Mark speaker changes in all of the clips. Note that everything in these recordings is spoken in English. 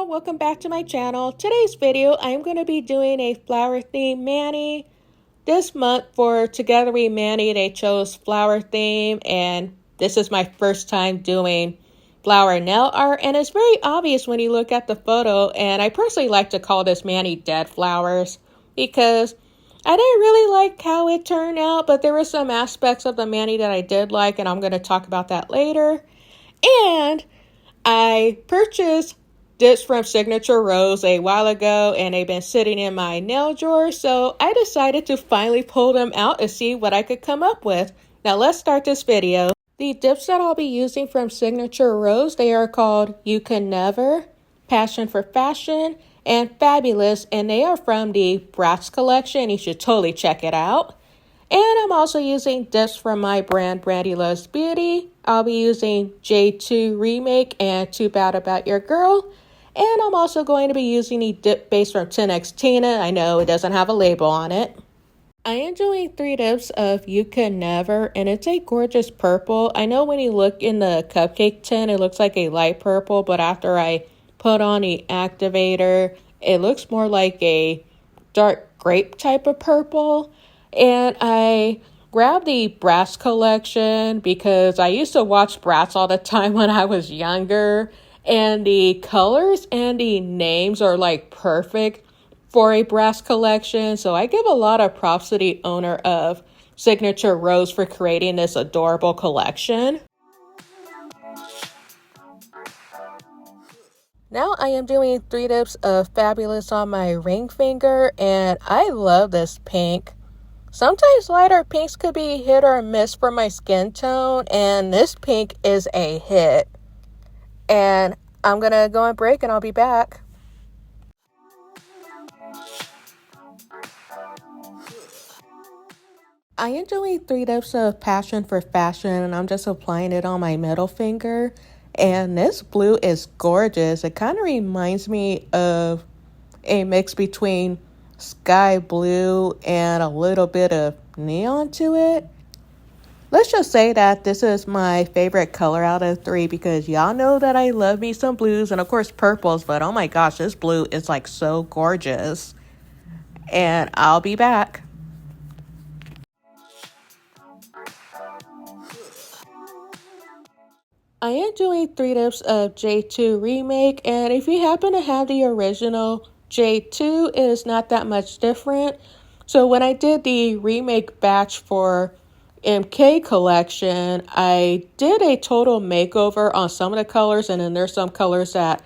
Speaker 1: y'all, welcome back to my channel. Today's video, I'm going to be doing a flower theme mani. This month for Together We Mani, they chose flower theme, and this is my first time doing flower nail art, and it's very obvious when you look at the photo, and I personally like to call this mani Dead Flowers because I didn't really like how it turned out, but there were some aspects of the mani that I did like, and I'm going to talk about that later. And I purchased this from Signature Rose a while ago, and they've been sitting in my nail drawer, so I decided to finally pull them out and see what I could come up with. Now let's start this video. The dips that I'll be using from Signature Rose, they are called You Can Never, Passion for Fashion, and Fabulous, and they are from the Bratz collection. You should totally check it out. And I'm also using dips from my brand Brandy Loves Beauty. I'll be using Jade 2 Remake and Too Bad About Your Girl. And I'm also going to be using the dip base from 10X Tina. I know it doesn't have a label on it. I am doing 3 dips of You Can Never, and it's a gorgeous purple. I know when you look in the cupcake tin, it looks like a light purple, but after I put on the activator, it looks more like a dark grape type of purple. And I grabbed the Bratz collection because I used to watch Bratz all the time when I was younger. And the colors and the names are like perfect for a Bratz collection. So I give a lot of props to the owner of Signature Rose for creating this adorable collection. Now I am doing 3 dips of Fabulous on my ring finger, and I love this pink. Sometimes lighter pinks could be hit or miss for my skin tone, and this pink is a hit. And I'm gonna go on break and I'll be back. I am doing 3 dips of Passion for Fashion, and I'm just applying it on my middle finger. And this blue is gorgeous. It kind of reminds me of a mix between sky blue and a little bit of neon to it. Let's just say that this is my favorite color out of 3 because y'all know that I love me some blues and of course purples, but oh my gosh, this blue is like so gorgeous. And I'll be back. I am doing 3 dips of Jade 2 Remake, and if you happen to have the original Jade 2, it is not that much different. So when I did the remake batch for MK collection, I did a total makeover on some of the colors, and then there's some colors that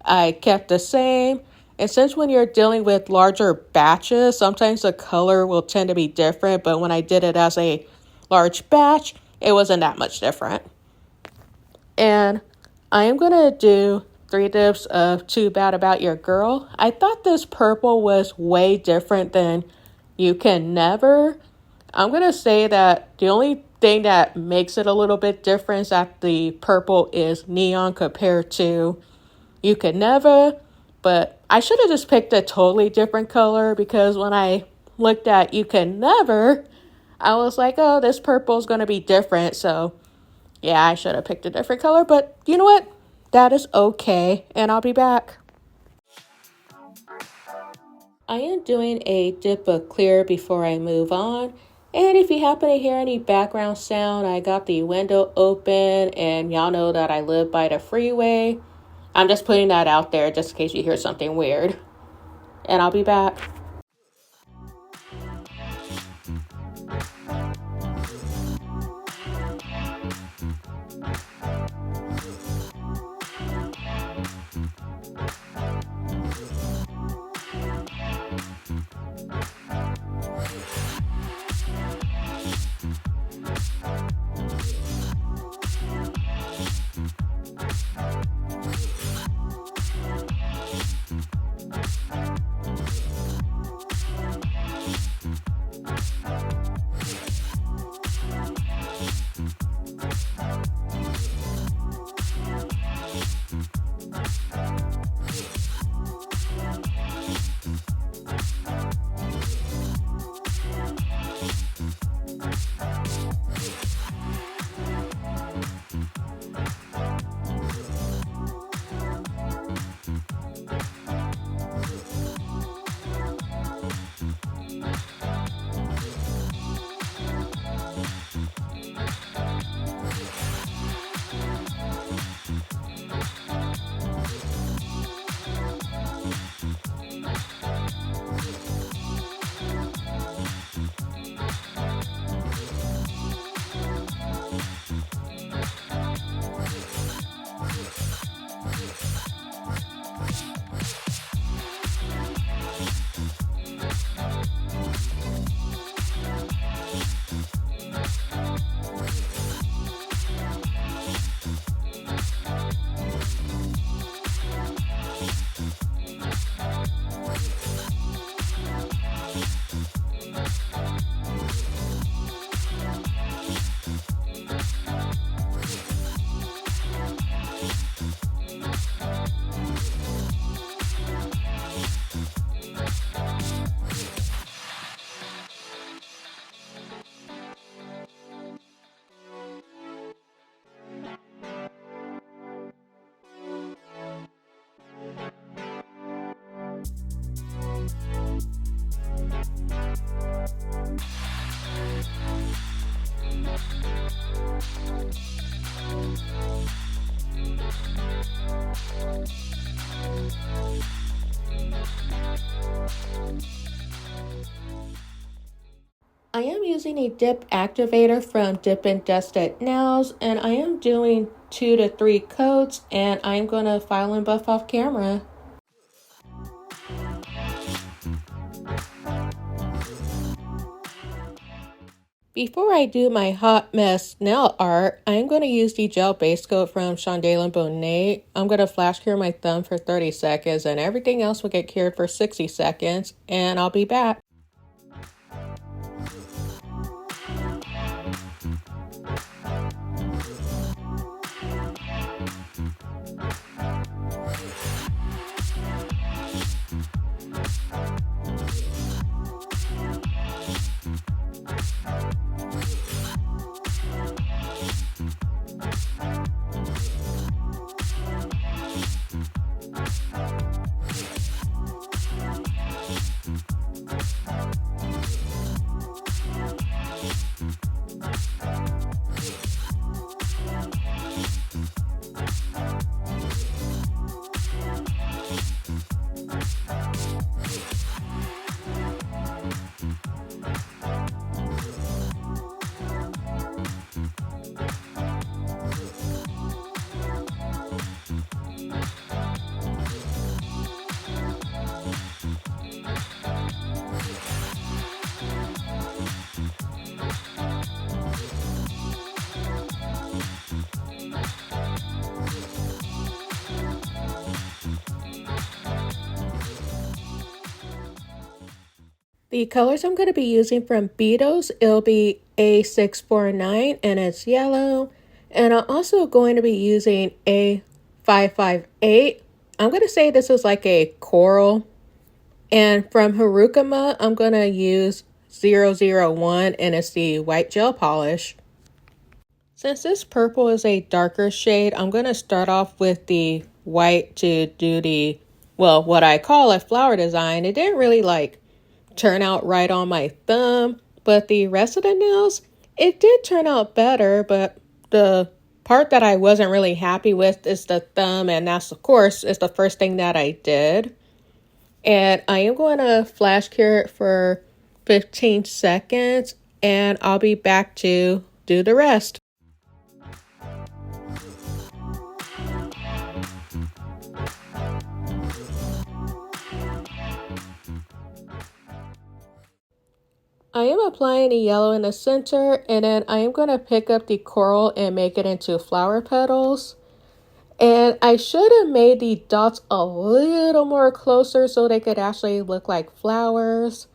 Speaker 1: I kept the same. And since when you're dealing with larger batches, sometimes the color will tend to be different, but when I did it as a large batch, it wasn't that much different. And I am going to do 3 dips of Too Bad About Your Girl. I thought this purple was way different than You Can Never. I'm going to say that the only thing that makes it a little bit different is that the purple is neon compared to You Can Never. But I should have just picked a totally different color because when I looked at You Can Never, I was like, oh, this purple is going to be different. So yeah, I should have picked a different color, but you know what? That is okay, and I'll be back. I am doing a dip of clear before I move on, and if you happen to hear any background sound, I got the window open, and y'all know that I live by the freeway. I'm just putting that out there just in case you hear something weird, and I'll be back. I am using a dip activator from Dip and Dusted Nails, and I am doing 2 to 3 coats, and I'm going to file and buff off camera. Before I do my hot mess nail art, I'm going to use the gel base coat from Shundalen Bonate. I'm going to flash cure my thumb for 30 seconds, and everything else will get cured for 60 seconds, and I'll be back. The colors I'm going to be using from Beetles, it'll be A649 and it's yellow. And I'm also going to be using A558. I'm going to say this is like a coral. And from Haruyama, I'm going to use 001 and it's the white gel polish. Since this purple is a darker shade, I'm going to start off with the white to do the, well, what I call a flower design. It didn't really turn out right on my thumb, but the rest of the nails, it did turn out better, but the part that I wasn't really happy with is the thumb, and that's, of course, is the first thing that I did. And I am going to flash cure it for 15 seconds, and I'll be back to do the rest. I am applying the yellow in the center, and then I am going to pick up the coral and make it into flower petals. And I should have made the dots a little more closer so they could actually look like flowers.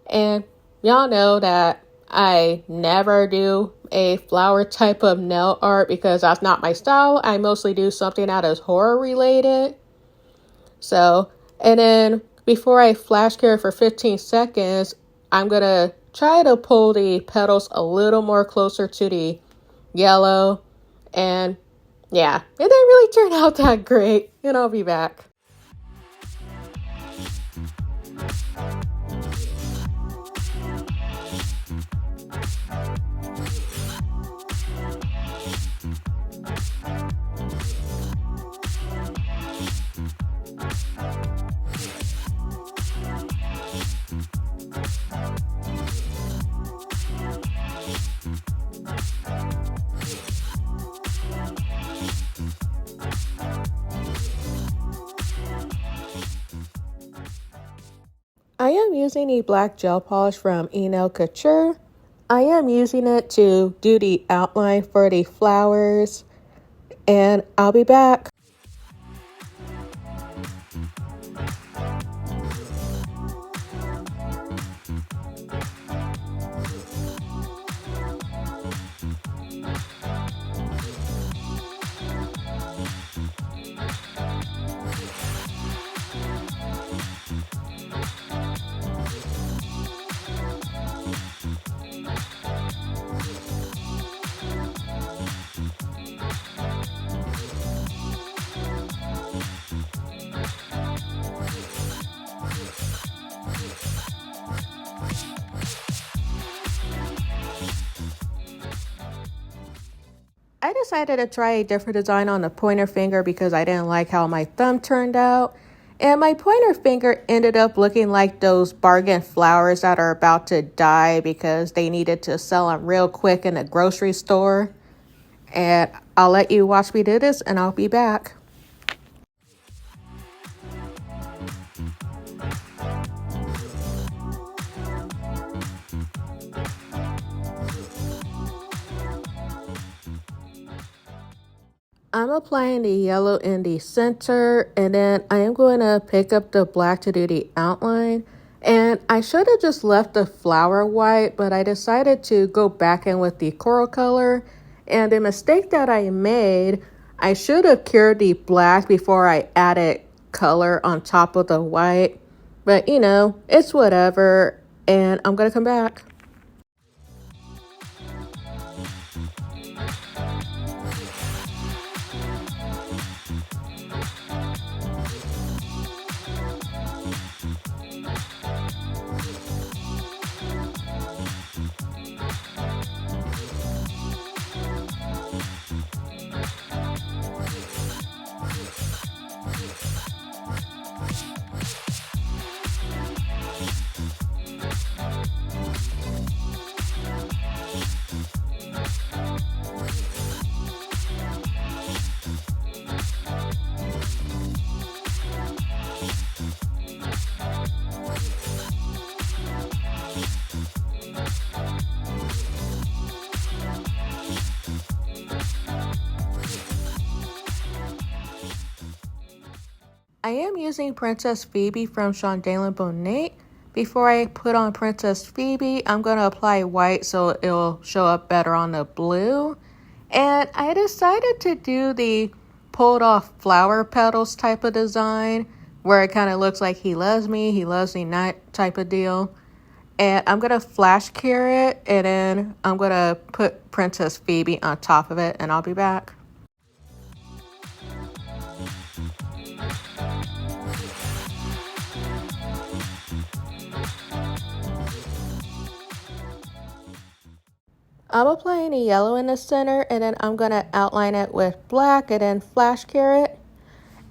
Speaker 1: And y'all know that I never do a flower type of nail art because that's not my style. I mostly do something that is horror related. So, and then before I flash cure for 15 seconds, I'm going to try to pull the petals a little more closer to the yellow. And yeah, it didn't really turn out that great. And I'll be back. I am using the black gel polish from Enail Couture. I am using it to do the outline for the flowers, and I'll be back. I decided to try a different design on the pointer finger because I didn't like how my thumb turned out. And my pointer finger ended up looking like those bargain flowers that are about to die because they needed to sell them real quick in the grocery store. And I'll let you watch me do this and I'll be back. I'm applying the yellow in the center, and then I am going to pick up the black to do the outline. And I should have just left the flower white, but I decided to go back in with the coral color. And the mistake that I made, I should have cured the black before I added color on top of the white. But you know, it's whatever, and I'm going to come back. I am using Princess Phoebe from Shundalen Bonate. Before I put on Princess Phoebe, I'm going to apply white so it'll show up better on the blue. And I decided to do the pulled off flower petals type of design where it kind of looks like he loves me not type of deal. And I'm going to flash cure it, and then I'm going to put Princess Phoebe on top of it, and I'll be back. I'm applying the yellow in the center, and then I'm going to outline it with black and then flash cure it.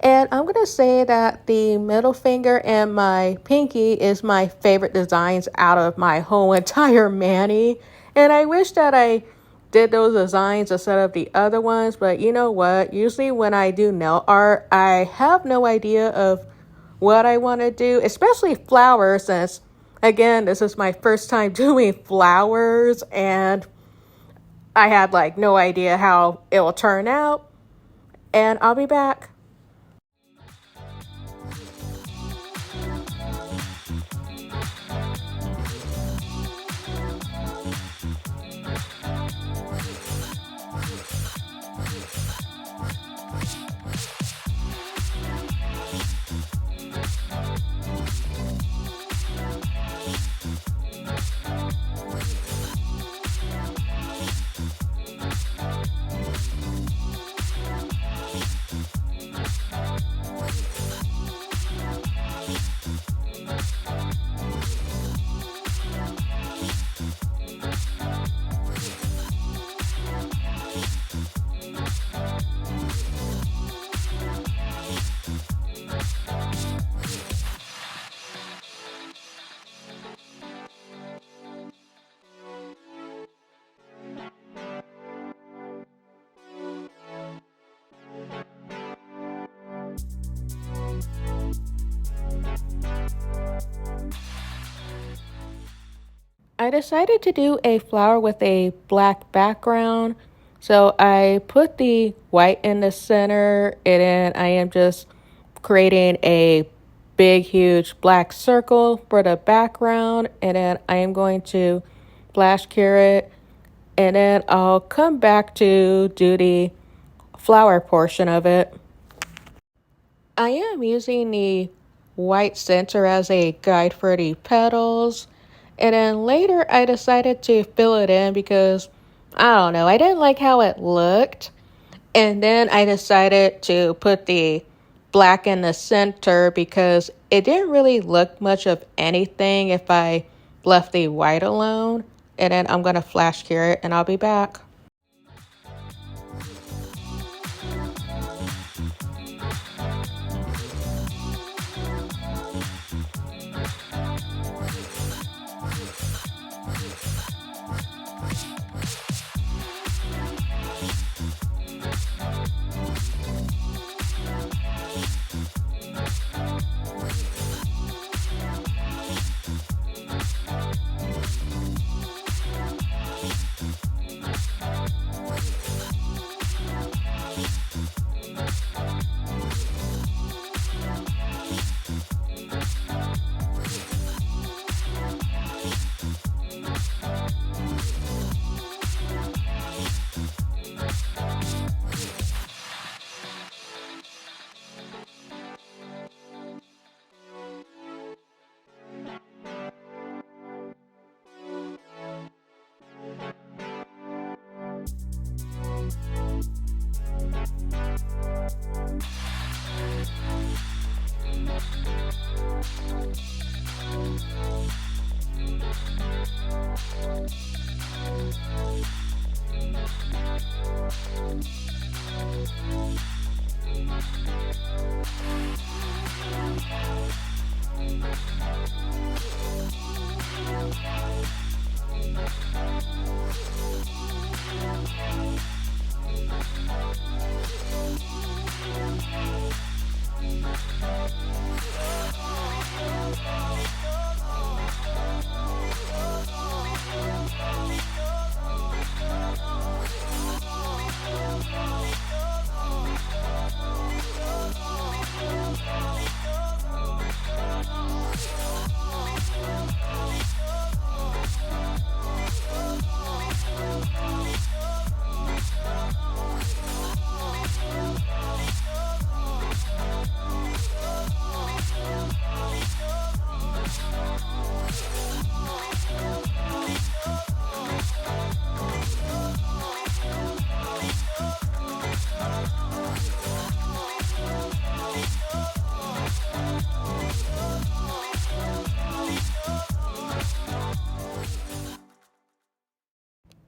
Speaker 1: And I'm going to say that the middle finger and my pinky is my favorite designs out of my whole entire mani. And I wish that I did those designs instead of the other ones. But you know what? Usually when I do nail art, I have no idea of what I want to do, especially flowers, since, again, this is my first time doing flowers. And I had like no idea how it will turn out. And I'll be back. I decided to do a flower with a black background. So I put the white in the center, and then I am just creating a big, huge black circle for the background. And then I am going to flash cure it. And then I'll come back to do the flower portion of it. I am using the white center as a guide for the petals. And then later I decided to fill it in because, I don't know, I didn't like how it looked. And then I decided to put the black in the center because it didn't really look much of anything if I left the white alone. And then I'm going to flash cure it and I'll be back.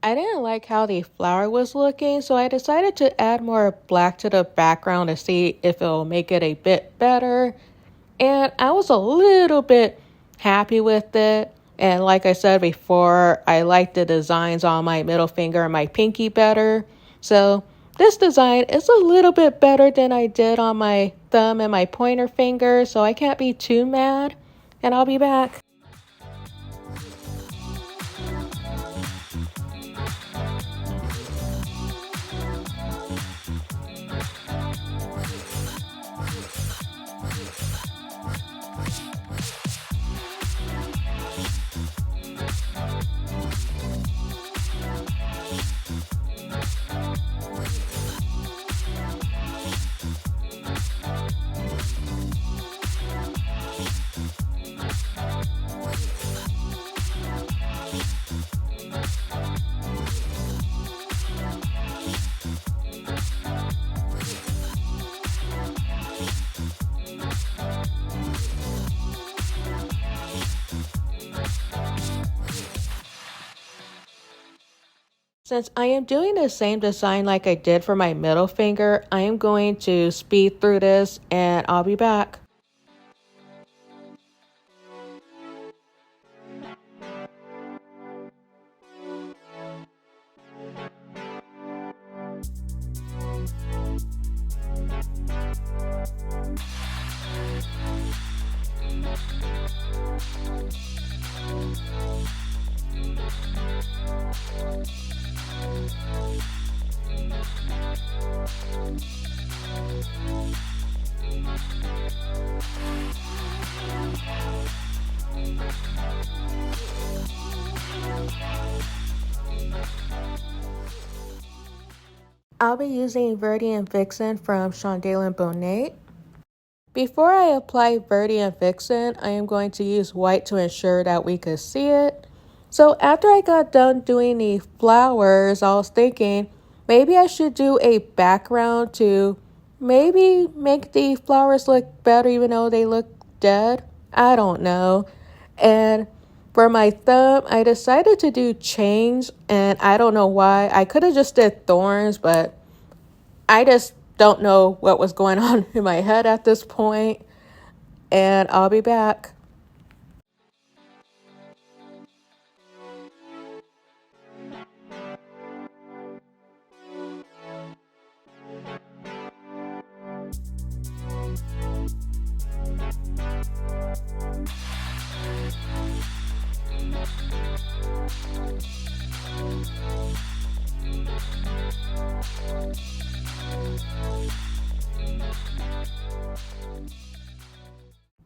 Speaker 1: I didn't like how the flower was looking, so I decided to add more black to the background to see if it'll make it a bit better. And I was a little bit happy with it. And like I said before, I like the designs on my middle finger and my pinky better. So this design is a little bit better than I did on my thumb and my pointer finger, so I can't be too mad. And I'll be back. Since I am doing the same design like I did for my middle finger, I am going to speed through this and I'll be back. I'll be using Viridian Vixen from Shundalen Bonate. Before I apply Viridian Vixen, I am going to use white to ensure that we could see it. So after I got done doing the flowers, I was thinking maybe I should do a background to maybe make the flowers look better even though they look dead. I don't know. And for my thumb, I decided to do chains, and I don't know why. I could have just did thorns, but I just don't know what was going on in my head at this point. And I'll be back.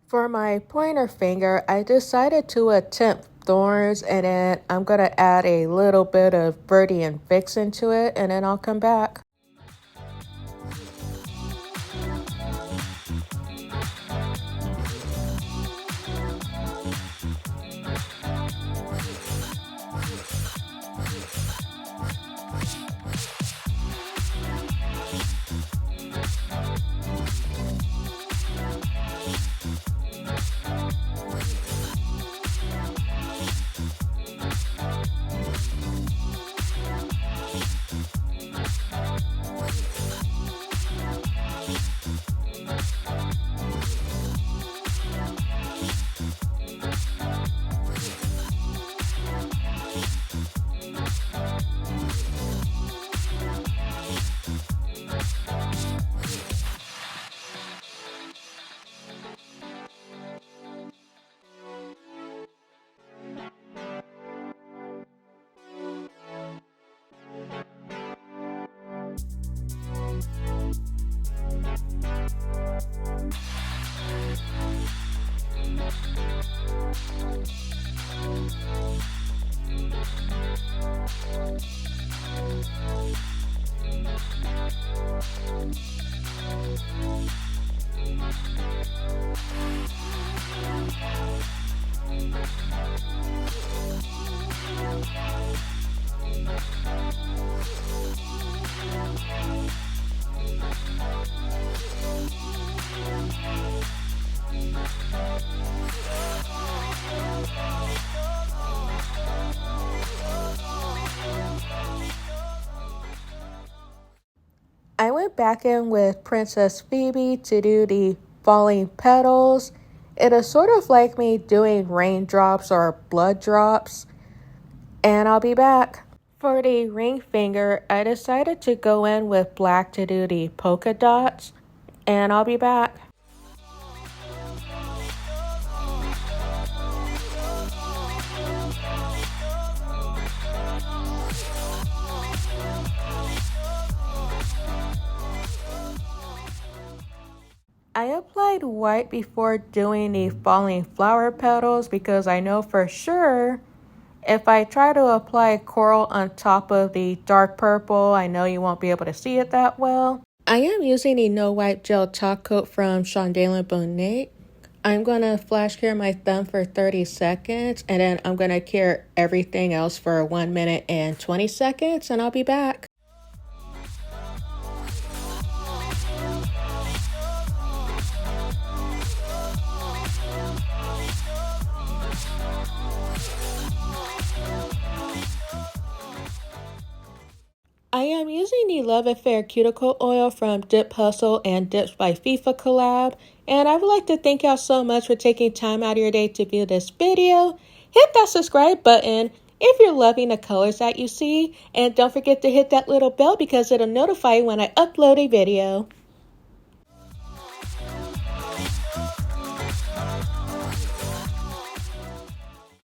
Speaker 1: For my pointer finger, I decided to attempt thorns, and then I'm going to add a little bit of Viridian Vixen to it, and then I'll come back. went back in with Princess Phoebe to do the falling petals. It is sort of like me doing raindrops or blood drops. And I'll be back. For the ring finger, I decided to go in with black to do the polka dots. And I'll be back. I applied white before doing the falling flower petals because I know for sure if I try to apply coral on top of the dark purple, I know you won't be able to see it that well. I am using the No Wipe Gel Top Coat from Shundalen Bonate. I'm going to flash cure my thumb for 30 seconds and then I'm going to cure everything else for 1 minute and 20 seconds and I'll be back. I am using the Love Affair Cuticle Oil from Dip Hustle and Dips by FIFA collab. And I would like to thank y'all so much for taking time out of your day to view this video. Hit that subscribe button if you're loving the colors that you see. And don't forget to hit that little bell because it'll notify you when I upload a video.